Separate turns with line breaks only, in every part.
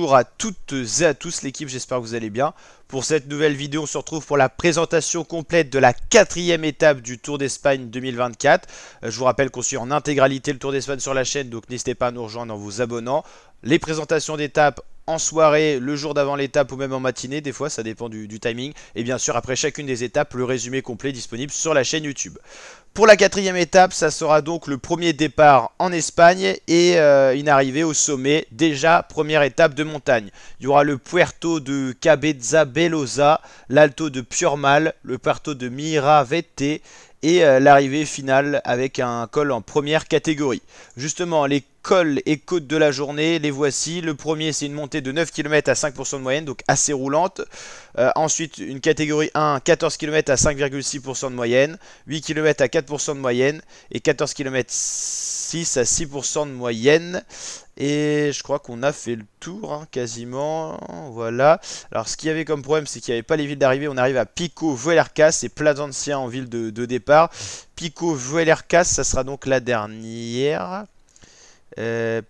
Bonjour à toutes et à tous l'équipe, j'espère que vous allez bien. Pour cette nouvelle vidéo, on se retrouve pour la présentation complète de la quatrième étape du Tour d'Espagne 2024. Je vous rappelle qu'on suit en intégralité le Tour d'Espagne sur la chaîne, donc n'hésitez pas à nous rejoindre en vous abonnant. Les présentations d'étapes en soirée, le jour d'avant l'étape ou même en matinée, des fois ça dépend du timing. Et bien sûr, après chacune des étapes, le résumé complet disponible sur la chaîne YouTube. Pour la quatrième étape, ça sera donc le premier départ en Espagne et une arrivée au sommet. Déjà, première étape de montagne. Il y aura le Puerto de Cabeza Belosa, l'Alto de Purmal, le Puerto de Miravete et l'arrivée finale avec un col en première catégorie. Justement, les cols et côtes de la journée, les voici. Le premier, c'est une montée de 9 km à 5% de moyenne, donc assez roulante. Ensuite, une catégorie 1, 14 km à 5,6% de moyenne, 8 km à 4% de moyenne et 14 km 6 à 6% de moyenne. Et je crois qu'on a fait le tour, hein, quasiment. Voilà. Alors, ce qu'il y avait comme problème, c'est qu'il n'y avait pas les villes d'arrivée. On arrive à Pico Vuellercas et Plasencia en ville de départ. Pico Vuellercas, ça sera donc la dernière.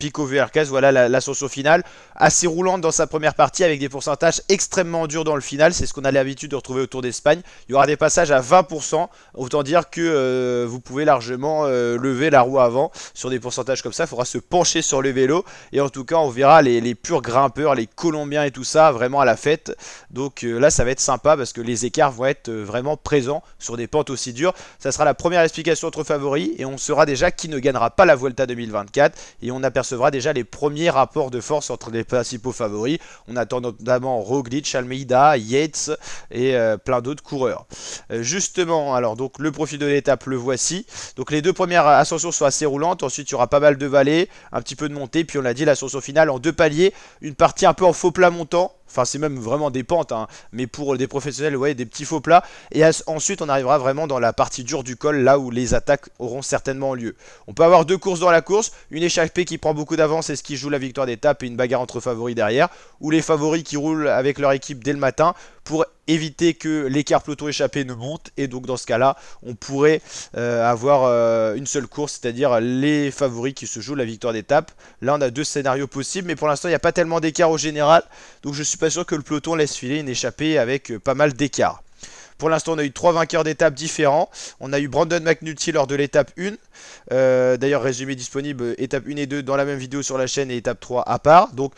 Pico Vuellercas, voilà l'ascension finale, assez roulante dans sa première partie avec des pourcentages extrêmement durs dans le final, c'est ce qu'on a l'habitude de retrouver au Tour d'Espagne. Il y aura des passages à 20%, autant dire que vous pouvez largement lever la roue avant sur des pourcentages comme ça. Il faudra se pencher sur le vélo et en tout cas on verra les purs grimpeurs, les Colombiens et tout ça vraiment à la fête. Donc là ça va être sympa parce que les écarts vont être vraiment présents sur des pentes aussi dures. Ça sera la première explication entre favoris et on saura déjà qui ne gagnera pas la Vuelta 2024. Et on apercevra déjà les premiers rapports de force entre les principaux favoris. On attend notamment Roglic, Almeida, Yates et plein d'autres coureurs. Justement, alors donc le profil de l'étape, le voici. Donc les deux premières ascensions sont assez roulantes. Ensuite, il y aura pas mal de vallées, un petit peu de montée. Puis on l'a dit, l'ascension finale en deux paliers. Une partie un peu en faux plat montant. Enfin, c'est même vraiment des pentes, hein, mais pour des professionnels, vous voyez, des petits faux plats. Et ensuite, on arrivera vraiment dans la partie dure du col, là où les attaques auront certainement lieu. On peut avoir deux courses dans la course, une échappée qui prend beaucoup d'avance et ce qui joue la victoire d'étape et une bagarre entre favoris derrière, ou les favoris qui roulent avec leur équipe dès le matin pour éviter que l'écart peloton échappé ne monte. Et donc dans ce cas-là, on pourrait avoir une seule course, c'est-à-dire les favoris qui se jouent la victoire d'étape. Là, on a deux scénarios possibles, mais pour l'instant, il n'y a pas tellement d'écart au général. Donc je suis pas sûr que le peloton laisse filer une échappée avec pas mal d'écart. Pour l'instant, on a eu 3 vainqueurs d'étapes différents. On a eu Brandon McNulty lors de l'étape 1. D'ailleurs, résumé disponible, étape 1 et 2 dans la même vidéo sur la chaîne et étape 3 à part. Donc,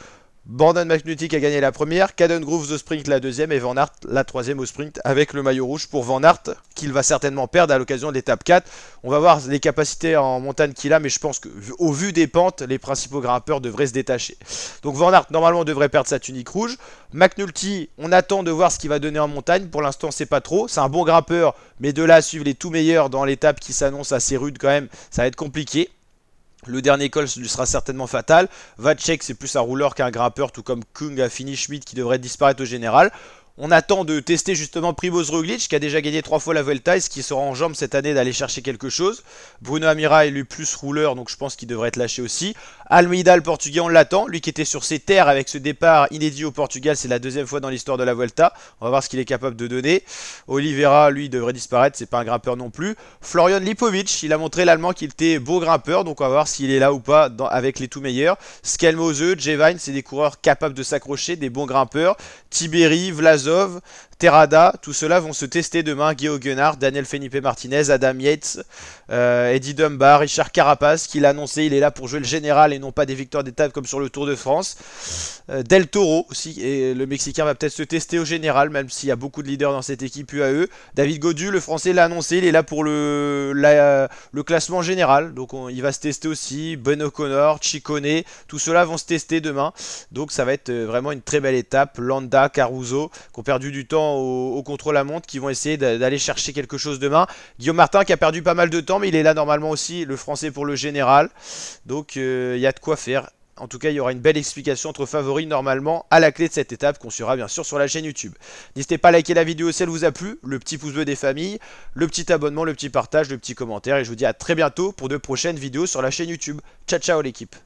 Brandon McNulty qui a gagné la première, Caden Groves au sprint la deuxième et Van Aert la troisième au sprint avec le maillot rouge pour Van Aert qu'il va certainement perdre à l'occasion de l'étape 4. On va voir les capacités en montagne qu'il a, mais je pense qu'au vu des pentes, les principaux grimpeurs devraient se détacher. Donc Van Aert normalement devrait perdre sa tunique rouge. McNulty, on attend de voir ce qu'il va donner en montagne. Pour l'instant, on ne sait pas trop. C'est un bon grimpeur, mais de là à suivre les tout meilleurs dans l'étape qui s'annonce assez rude quand même, ça va être compliqué. Le dernier col lui sera certainement fatal. Vacek, c'est plus un rouleur qu'un grimpeur, tout comme Kung a fini Schmidt qui devrait disparaître au général. On attend de tester justement Primoz Roglic qui a déjà gagné 3 fois la Vuelta et ce qui sera en jambe cette année d'aller chercher quelque chose. Bruno Amira est lui plus rouleur, donc je pense qu'il devrait être lâché aussi. Almeida, le Portugais, on l'attend. Lui qui était sur ses terres avec ce départ inédit au Portugal, c'est la deuxième fois dans l'histoire de la Vuelta. On va voir ce qu'il est capable de donner. Oliveira, lui, devrait disparaître, c'est pas un grimpeur non plus. Florian Lipovic, il a montré l'Allemand qu'il était beau grimpeur, donc on va voir s'il est là ou pas avec les tout meilleurs. Skelmose, Jevine, c'est des coureurs capables de s'accrocher, des bons grimpeurs. Tiberi, Vlasov, Terrada, tout cela vont se tester demain. Guillaume Guenard, Daniel Felipe Martinez, Adam Yates, Eddie Dunbar, Richard Carapaz qui l'a annoncé, il est là pour jouer le général et non pas des victoires d'étape comme sur le Tour de France. Del Toro aussi, et le Mexicain va peut-être se tester au général, même s'il y a beaucoup de leaders dans cette équipe UAE. David Gaudu, le Français, l'a annoncé, il est là pour le classement général, donc il va se tester aussi. Ben O'Connor, Ciccone, tout cela vont se tester demain, donc ça va être vraiment une très belle étape. Landa, Caruso, qui ont perdu du temps au contre-la-montre, qui vont essayer d'aller chercher quelque chose demain. Guillaume Martin qui a perdu pas mal de temps, mais il est là normalement aussi, le Français pour le général, donc il y a de quoi faire. En tout cas, il y aura une belle explication entre favoris normalement à la clé de cette étape qu'on suivra bien sûr sur la chaîne YouTube. N'hésitez pas à liker la vidéo si elle vous a plu, le petit pouce bleu des familles, le petit abonnement, le petit partage, le petit commentaire. Et je vous dis à très bientôt pour de prochaines vidéos sur la chaîne YouTube. Ciao ciao l'équipe.